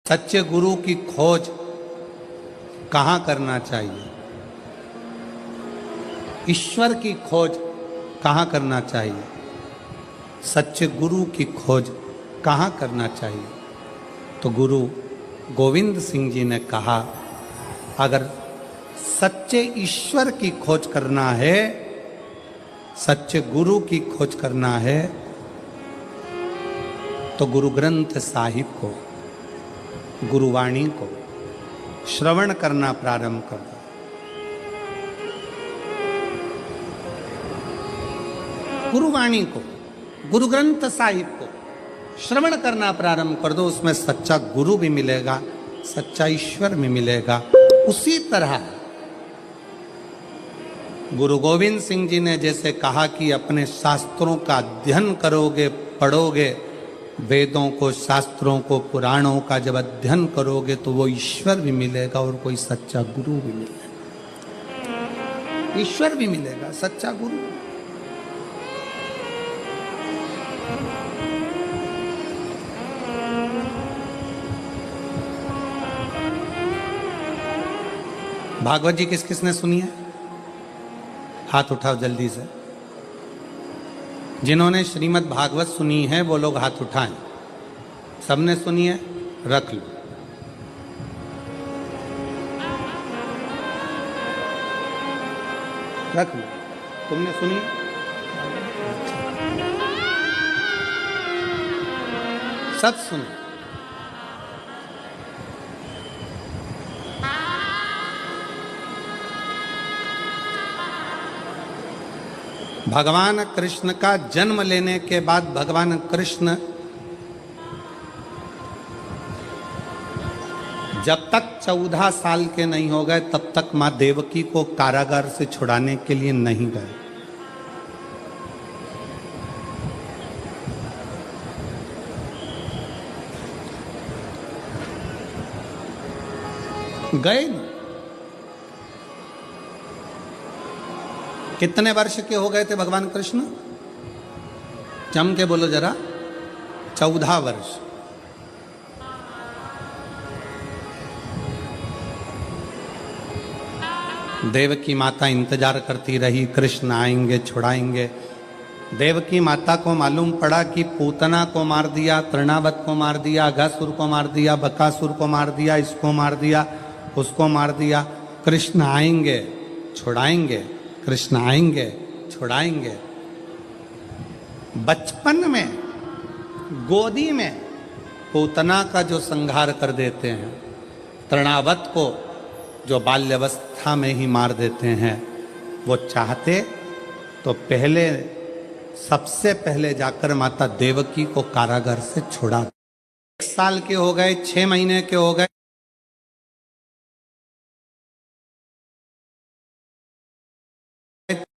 सच्चे गुरु की खोज कहाँ करना चाहिए? ईश्वर की खोज कहाँ करना चाहिए? सच्चे गुरु की खोज कहाँ करना चाहिए? तो गुरु गोविंद सिंह जी ने कहा, अगर सच्चे ईश्वर की खोज करना है, सच्चे गुरु की खोज करना है, तो गुरु ग्रंथ साहिब को, गुरुवाणी को श्रवण करना प्रारंभ कर दो। गुरुवाणी को, गुरु ग्रंथ साहिब को श्रवण करना प्रारंभ कर दो। उसमें सच्चा गुरु भी मिलेगा, सच्चा ईश्वर भी मिलेगा। उसी तरह गुरु गोविंद सिंह जी ने जैसे कहा कि अपने शास्त्रों का अध्ययन करोगे, पढ़ोगे, वेदों को, शास्त्रों को, पुराणों का जब अध्ययन करोगे तो वो ईश्वर भी मिलेगा और कोई सच्चा गुरु भी मिलेगा। ईश्वर भी मिलेगा, सच्चा गुरु। भागवत जी किस किसने सुनी है? हाथ उठाओ जल्दी से। जिन्होंने श्रीमद् भागवत सुनी है वो लोग हाथ उठाएं। सबने सुनी है? रख लो। रख लो। तुमने सुनी? सब सुने। भगवान कृष्ण का जन्म लेने के बाद भगवान कृष्ण जब तक 14 साल के नहीं हो गए तब तक मां देवकी को कारागार से छुड़ाने के लिए नहीं गए। गए नहीं। कितने वर्ष के हो गए थे भगवान कृष्ण? जम के बोलो जरा। 14 वर्ष। देवकी माता इंतजार करती रही, कृष्ण आएंगे, छुड़ाएंगे। देवकी माता को मालूम पड़ा कि पूतना को मार दिया, तृणावत को मार दिया, अघासुर को मार दिया, बकासुर को मार दिया, इसको मार दिया, उसको मार दिया। कृष्ण आएंगे, छुड़ाएंगे, कृष्ण आएंगे, छुड़ाएंगे। बचपन में गोदी में पूतना का जो संहार कर देते हैं, तृणावत को जो बाल्यावस्था में ही मार देते हैं, वो चाहते तो पहले, सबसे पहले जाकर माता देवकी को कारागार से छुड़ा। 1 साल के हो गए, 6 महीने के हो गए,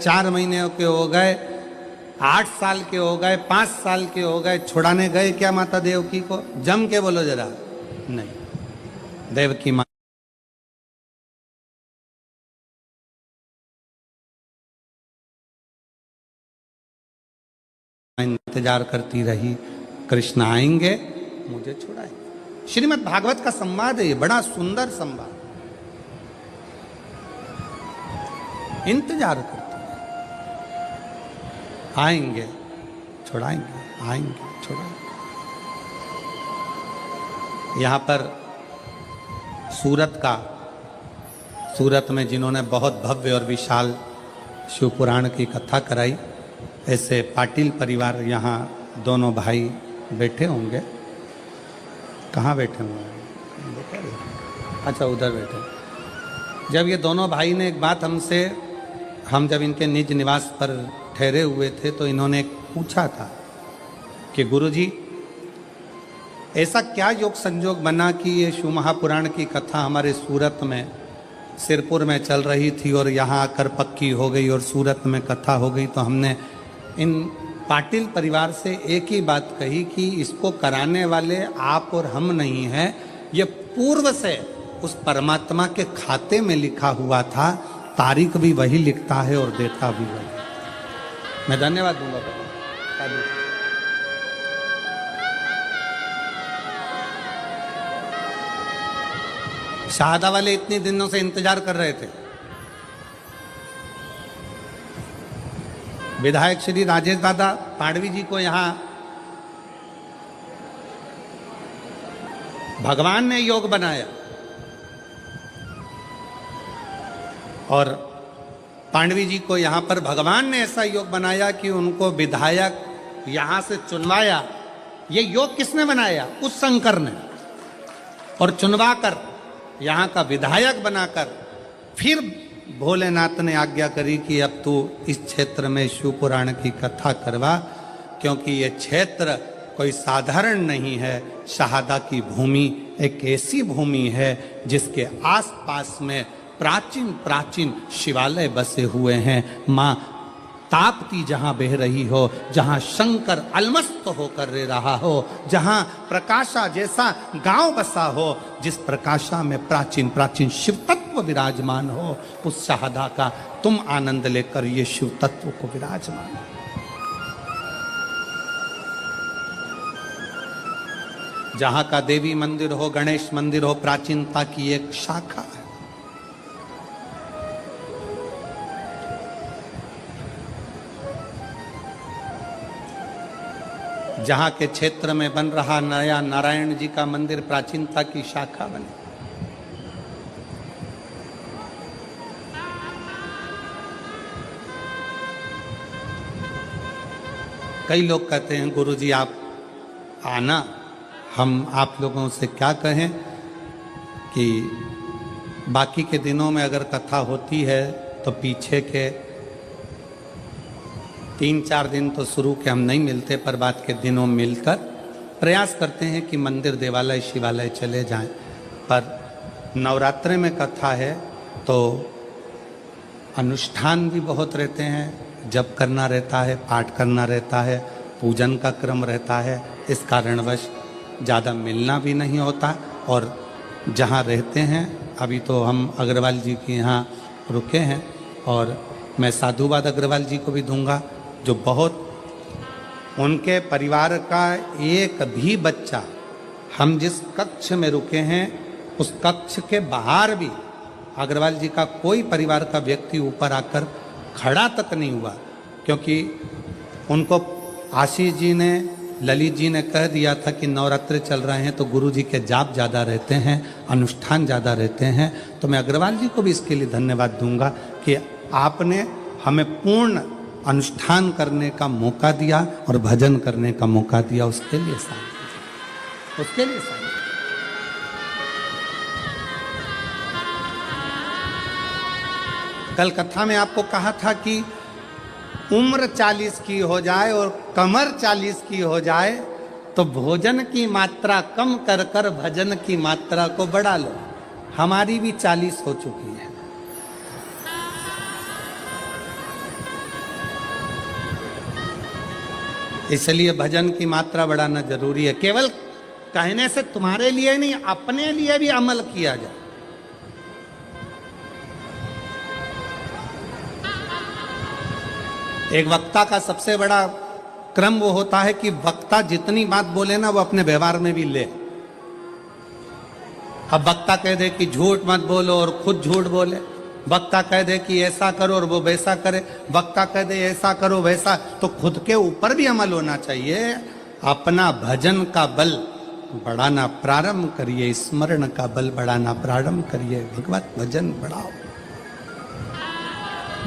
4 महीने के हो गए, 8 साल के हो गए, 5 साल के हो गए, छुड़ाने गए क्या माता देवकी को? जम के बोलो जरा। नहीं। देवकी माता इंतजार करती रही, कृष्ण आएंगे, मुझे छुड़ाएंगे। श्रीमद् भागवत का संवाद है ये, बड़ा सुंदर संवाद। इंतजार करती, आएंगे, छुड़ाएंगे, आएंगे, छुड़ाएंगे। यहाँ पर सूरत में जिन्होंने बहुत भव्य और विशाल शिव पुराण की कथा कराई, ऐसे पाटिल परिवार यहाँ दोनों भाई बैठे होंगे। कहाँ बैठे होंगे? अच्छा, उधर बैठे। जब ये दोनों भाई ने एक बात हमसे, हम जब इनके निज निवास पर ठहरे हुए थे तो इन्होंने पूछा था कि गुरुजी, ऐसा क्या योग संजोग बना कि ये शिव महापुराण की कथा हमारे सूरत में, सिरपुर में चल रही थी और यहाँ आकर पक्की हो गई और सूरत में कथा हो गई। तो हमने इन पाटिल परिवार से एक ही बात कही कि इसको कराने वाले आप और हम नहीं हैं, ये पूर्व से उस परमात्मा के खाते में लिखा हुआ था, तारीख भी वही लिखता है और देता भी वही। मैं धन्यवाद दूंगा। शाहदा वाले इतने दिनों से इंतजार कर रहे थे। विधायक श्री राजेश दादा पांडवी जी को यहां भगवान ने योग बनाया और पांडवी जी को यहां पर भगवान ने ऐसा योग बनाया कि उनको विधायक यहां से चुनवाया। ये योग किसने बनाया? उस शंकर ने। और चुनवाकर यहां का विधायक बनाकर फिर भोलेनाथ ने आज्ञा करी कि अब तू इस क्षेत्र में शिव पुराण की कथा करवा, क्योंकि ये क्षेत्र कोई साधारण नहीं है। शाहदा की भूमि एक ऐसी भूमि है जिसके आसपास में प्राचीन प्राचीन शिवालय बसे हुए हैं। माँ ताप्ती जहां बह रही हो, जहां शंकर अलमस्त होकर रह रहा हो, जहां प्रकाशा जैसा गांव बसा हो, जिस प्रकाशा में प्राचीन प्राचीन शिव तत्व विराजमान हो, उस शाहदा का तुम आनंद लेकर ये शिव तत्व को विराजमान। जहां का देवी मंदिर हो, गणेश मंदिर हो, प्राचीनता की एक शाखा है। जहां के क्षेत्र में बन रहा नया नारायण जी का मंदिर प्राचीनता की शाखा बने। कई लोग कहते हैं गुरुजी आप आना, हम आप लोगों से क्या कहें कि बाकी के दिनों में अगर कथा होती है तो पीछे के 3-4 दिन तो शुरू के हम नहीं मिलते, पर बाद के दिनों मिलकर प्रयास करते हैं कि मंदिर देवालय शिवालय चले जाएं। पर नवरात्रि में कथा है तो अनुष्ठान भी बहुत रहते हैं, जप करना रहता है, पाठ करना रहता है, पूजन का क्रम रहता है। इस कारणवश ज़्यादा मिलना भी नहीं होता। और जहाँ रहते हैं, अभी तो हम अग्रवाल जी के यहाँ रुके हैं और मैं साधुवाद अग्रवाल जी को भी दूंगा, जो बहुत उनके परिवार का एक भी बच्चा, हम जिस कक्ष में रुके हैं उस कक्ष के बाहर भी अग्रवाल जी का कोई परिवार का व्यक्ति ऊपर आकर खड़ा तक नहीं हुआ, क्योंकि उनको आशीष जी ने, ललित जी ने कह दिया था कि नवरात्रि चल रहे हैं तो गुरु जी के जाप ज़्यादा रहते हैं, अनुष्ठान ज़्यादा रहते हैं। तो मैं अग्रवाल जी को भी इसके लिए धन्यवाद दूंगा कि आपने हमें पूर्ण अनुष्ठान करने का मौका दिया और भजन करने का मौका दिया। उसके लिए साथ, उसके लिए साथ। कल कथा में आपको कहा था कि उम्र 40 की हो जाए और कमर 40 की हो जाए तो भोजन की मात्रा कम कर कर भजन की मात्रा को बढ़ा लो। हमारी भी 40 हो चुकी है। इसलिए भजन की मात्रा बढ़ाना जरूरी है। केवल कहने से तुम्हारे लिए नहीं, अपने लिए भी अमल किया जाए। एक वक्ता का सबसे बड़ा क्रम वो होता है कि वक्ता जितनी बात बोले ना वो अपने व्यवहार में भी ले। अब वक्ता कह दे कि झूठ मत बोलो और खुद झूठ बोले, वक्ता कह दे कि ऐसा करो और वो वैसा करे, वक्ता कह दे ऐसा करो वैसा, तो खुद के ऊपर भी अमल होना चाहिए। अपना भजन का बल बढ़ाना प्रारंभ करिए, स्मरण का बल बढ़ाना प्रारंभ करिए। भगवत भजन बढ़ाओ,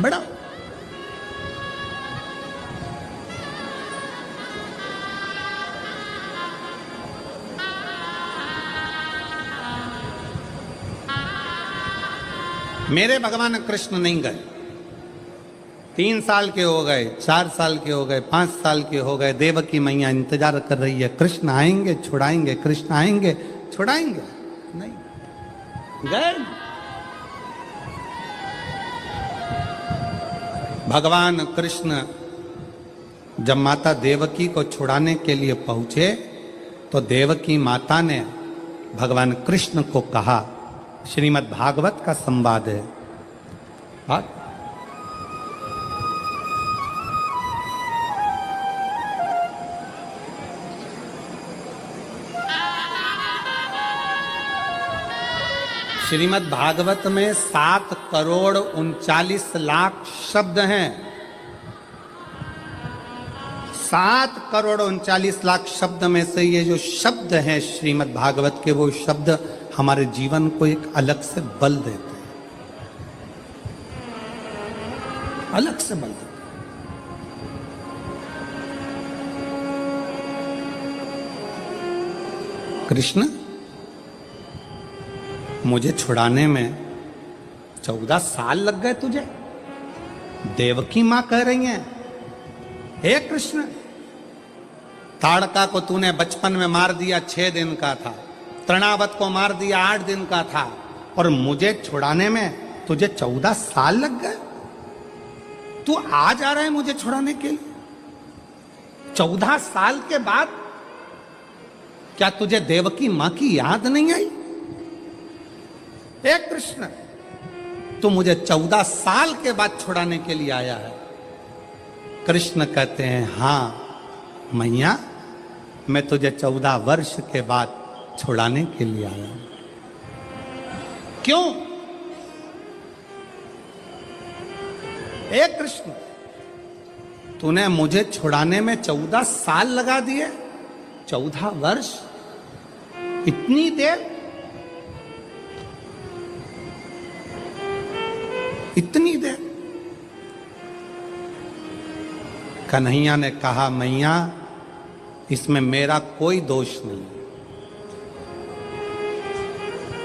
बढ़ाओ। मेरे भगवान कृष्ण नहीं गए, 3 साल के हो गए, 4 साल के हो गए, 5 साल के हो गए। देवकी मैया इंतजार कर रही है, कृष्ण आएंगे छुड़ाएंगे, कृष्ण आएंगे छुड़ाएंगे, नहीं गए। भगवान कृष्ण जब माता देवकी को छुड़ाने के लिए पहुंचे तो देवकी माता ने भगवान कृष्ण को कहा, श्रीमद् भागवत का संवाद है, श्रीमद् भागवत में 7,39,00,000 शब्द हैं। 7,39,00,000 शब्द में से ये जो शब्द हैं श्रीमद् भागवत के, वो शब्द हमारे जीवन को एक अलग से बल देते हैं, अलग से बल देते हैं। कृष्ण, मुझे छुड़ाने में 14 साल लग गए तुझे। देवकी मां कह रही हैं, हे कृष्ण, ताड़का को तूने बचपन में मार दिया, 6 दिन का था। तृणावत को मार दिया, 8 दिन का था। और मुझे छुड़ाने में तुझे 14 साल लग गए। तू आज आ रहा है मुझे छुड़ाने के लिए? 14 साल के बाद क्या तुझे देवकी मां की याद नहीं आई? हे कृष्ण, तू मुझे 14 साल के बाद छुड़ाने के लिए आया है। कृष्ण कहते हैं, हां मैया, मैं तुझे 14 वर्ष के बाद छुड़ाने के लिए आया हूं। क्यों? हे कृष्ण, तूने मुझे छुड़ाने में 14 साल लगा दिए। 14 वर्ष, इतनी देर, इतनी देर। कन्हैया ने कहा, मैया इसमें मेरा कोई दोष नहीं।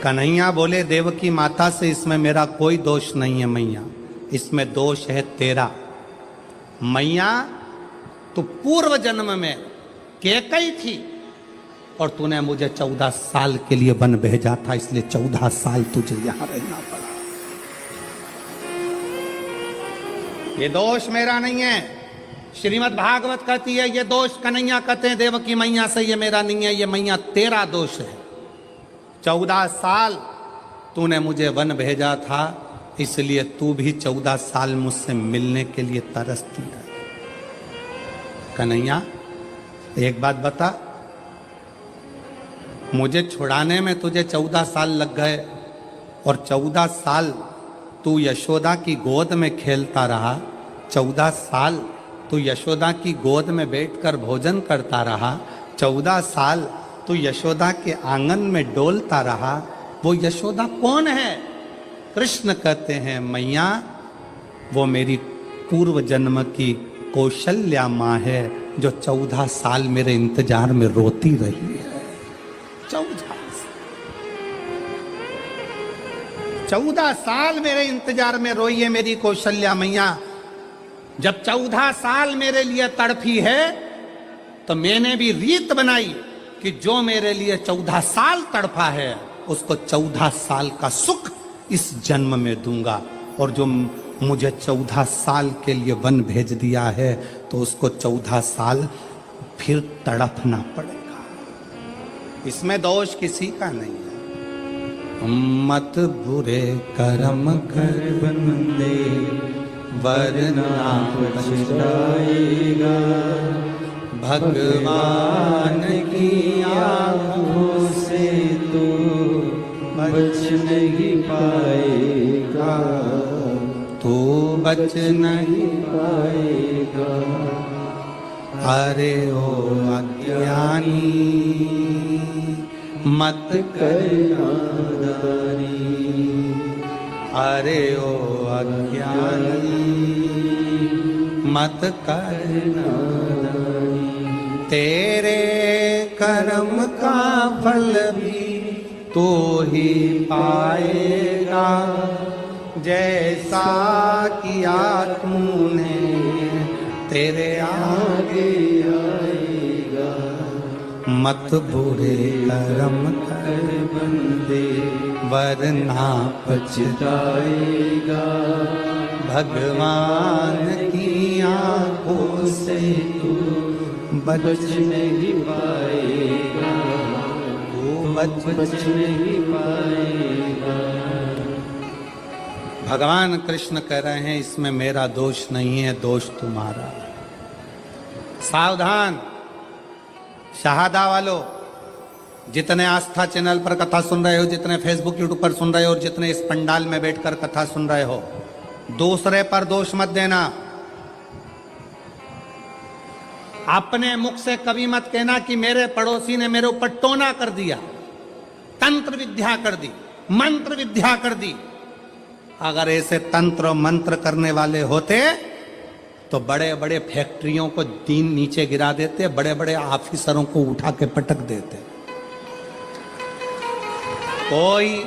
कन्हैया बोले देवकी माता से, इसमें मेरा कोई दोष नहीं है मैया, इसमें दोष है तेरा। मैया, तू पूर्व जन्म में कैकई थी और तूने मुझे 14 साल के लिए वन भेजा था, इसलिए 14 साल तुझे यहां रहना पड़ा। ये दोष मेरा नहीं है। श्रीमद् भागवत कहती है ये दोष कन्हैया कहते हैं देवकी मैया से, ये मेरा नहीं है, ये मैया तेरा दोष है। 14 साल तूने मुझे वन भेजा था, इसलिए तू भी 14 साल मुझसे मिलने के लिए तरसती है। कन्हैया, एक बात बता, मुझे छुड़ाने में तुझे 14 साल लग गए और 14 साल तू यशोदा की गोद में खेलता रहा, 14 साल तू यशोदा की गोद में बैठकर भोजन करता रहा, 14 साल तू यशोदा के आंगन में डोलता रहा। वो यशोदा कौन है? कृष्ण कहते हैं, मैया वो मेरी पूर्व जन्म की कौशल्या माँ है, जो 14 साल मेरे इंतजार में रोती रही है। 14 साल मेरे इंतजार में रोई है मेरी कौशल्या मैया। जब 14 साल मेरे लिए तड़फी है तो मैंने भी रीत बनाई कि जो मेरे लिए 14 साल तड़फा है उसको 14 साल का सुख इस जन्म में दूंगा, और जो मुझे 14 साल के लिए वन भेज दिया है तो उसको 14 साल फिर तड़पना पड़ेगा। इसमें दोष किसी का नहीं है। मत बुरे कर्म कर बंदे, वरना पछताएगा, भगवान की आँखों से तो बच नहीं पाएगा, तू बच नहीं पाएगा। अरे ओ अज्ञानी, मत कर नादानी, अरे ओ अज्ञानी, मत कर नादानी। तेरे कर्म का फल भी तू ही पाएगा, जैसा किया तूने तेरे आगे आएगा। मत बुरे कर्म कर बंदे, वरना पछताएगा, भगवान की आँखों से तू बच नहीं पाएगा, तू बच नहीं पाएगा। भगवान कृष्ण कह रहे हैं इसमें मेरा दोष नहीं है, दोष तुम्हारा। सावधान शहादा वालों, जितने आस्था चैनल पर कथा सुन रहे हो, जितने फेसबुक यूट्यूब पर सुन रहे हो और जितने इस पंडाल में बैठकर कथा सुन रहे हो, दूसरे पर दोष मत देना। अपने मुख से कभी मत कहना कि मेरे पड़ोसी ने मेरे ऊपर टोना कर दिया, तंत्र विद्या कर दी, मंत्र विद्या कर दी। अगर ऐसे तंत्र मंत्र करने वाले होते तो बड़े बड़े फैक्ट्रियों को दीन नीचे गिरा देते, बड़े बड़े ऑफिसरों को उठा के पटक देते। कोई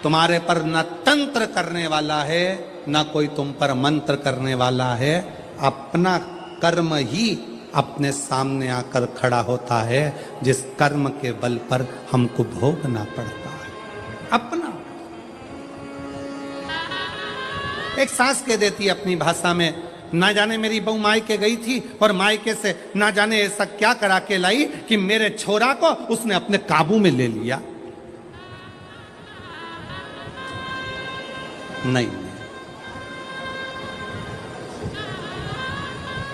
तुम्हारे पर न तंत्र करने वाला है, न कोई तुम पर मंत्र करने वाला है। अपना कर्म ही अपने सामने आकर खड़ा होता है, जिस कर्म के बल पर हमको भोगना पड़ता है। अपना एक सास कह देती है अपनी भाषा में, ना जाने मेरी बहू मायके गई थी और मायके से ना जाने ऐसा क्या करा के लाई कि मेरे छोरा को उसने अपने काबू में ले लिया। नहीं,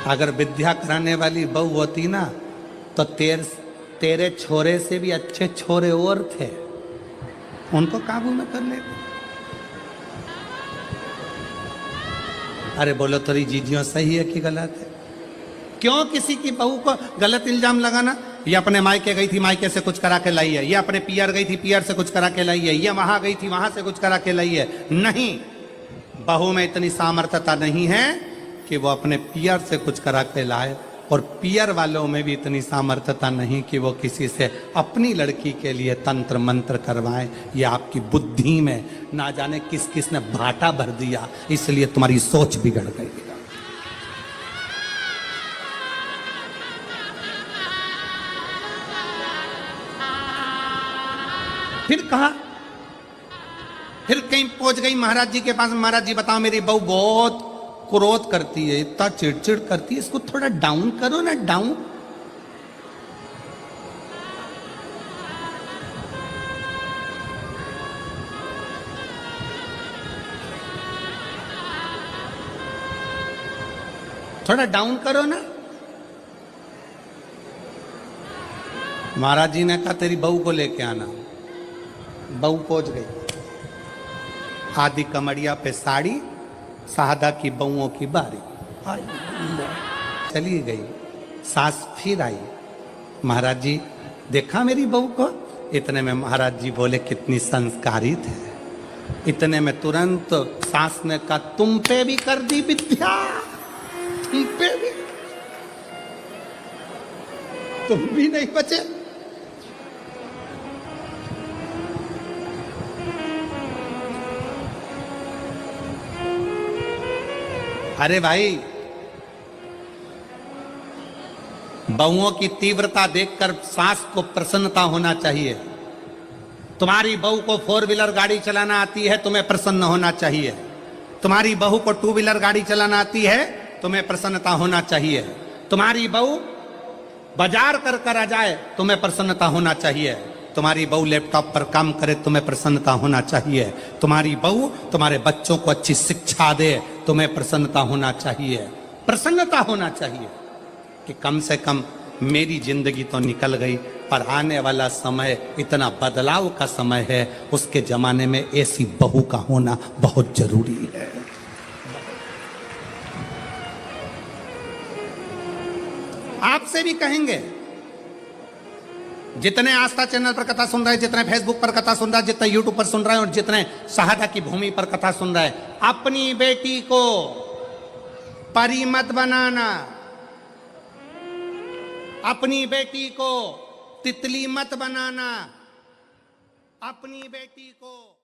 अगर विद्या कराने वाली बहू होती ना तो तेरे छोरे से भी अच्छे छोरे और थे, उनको काबू में कर लेते। अरे बोलो तेरी जीजियों सही है कि गलत है? क्यों किसी की बहू को गलत इल्जाम लगाना? ये अपने मायके गई थी, मायके से कुछ करा के लाई है, ये अपने पियर गई थी, पियर से कुछ करा के लाई है, ये वहां गई थी, वहां से कुछ करा के लाई है। नहीं, बहू में इतनी सामर्थ्यता नहीं है कि वो अपने पियर से कुछ करा के लाए, और पियर वालों में भी इतनी सामर्थ्यता नहीं कि वो किसी से अपनी लड़की के लिए तंत्र मंत्र करवाएं। ये आपकी बुद्धि में ना जाने किस किस ने भाटा भर दिया, इसलिए तुम्हारी सोच बिगड़ गई। फिर कहा, फिर कहीं पहुंच गई महाराज जी के पास। महाराज जी बताओ, मेरी बहू बहुत क्रोध करती है, इतना चिड़चिड़ करती है, इसको थोड़ा डाउन करो ना, डाउन। थोड़ा डाउन करो ना। महाराज जी ने कहा तेरी बहू को लेके आना। बहू पहुंच गई, आधी कमरिया पे साड़ी, साहदा की बहुओं की बारी, चली गई। सास फिर आई, महाराज जी देखा मेरी बहू को? इतने में महाराज जी बोले कितनी संस्कारित है। इतने में तुरंत सास ने कहा तुम पे भी कर दी विद्या, तुम पे भी, तुम भी नहीं बचे। अरे भाई, बहुओं की तीव्रता देखकर सास को प्रसन्नता होना चाहिए। तुम्हारी बहू को 4 व्हीलर गाड़ी चलाना आती है, तुम्हें प्रसन्न होना चाहिए। तुम्हारी बहू को 2 व्हीलर गाड़ी चलाना आती है, तुम्हें प्रसन्नता होना चाहिए। तुम्हारी बहू बाजार कर आ जाए, तुम्हें प्रसन्नता होना चाहिए। तुम्हारी बहू लैपटॉप पर काम करे, तुम्हें प्रसन्नता होना चाहिए। तुम्हारी बहू तुम्हारे बच्चों को अच्छी शिक्षा दे, तुम्हें प्रसन्नता होना चाहिए। प्रसन्नता होना चाहिए कि कम से कम मेरी जिंदगी तो निकल गई, पर आने वाला समय इतना बदलाव का समय है, उसके जमाने में ऐसी बहू का होना बहुत जरूरी है। आपसे भी कहेंगे, जितने आस्था चैनल पर कथा सुन रहे हैं, जितने फेसबुक पर कथा सुन रहे हैं, जितने यूट्यूब पर सुन रहे हैं और जितने शहादा की भूमि पर कथा सुन रहे हैं, अपनी बेटी को परी मत बनाना, अपनी बेटी को तितली मत बनाना, अपनी बेटी को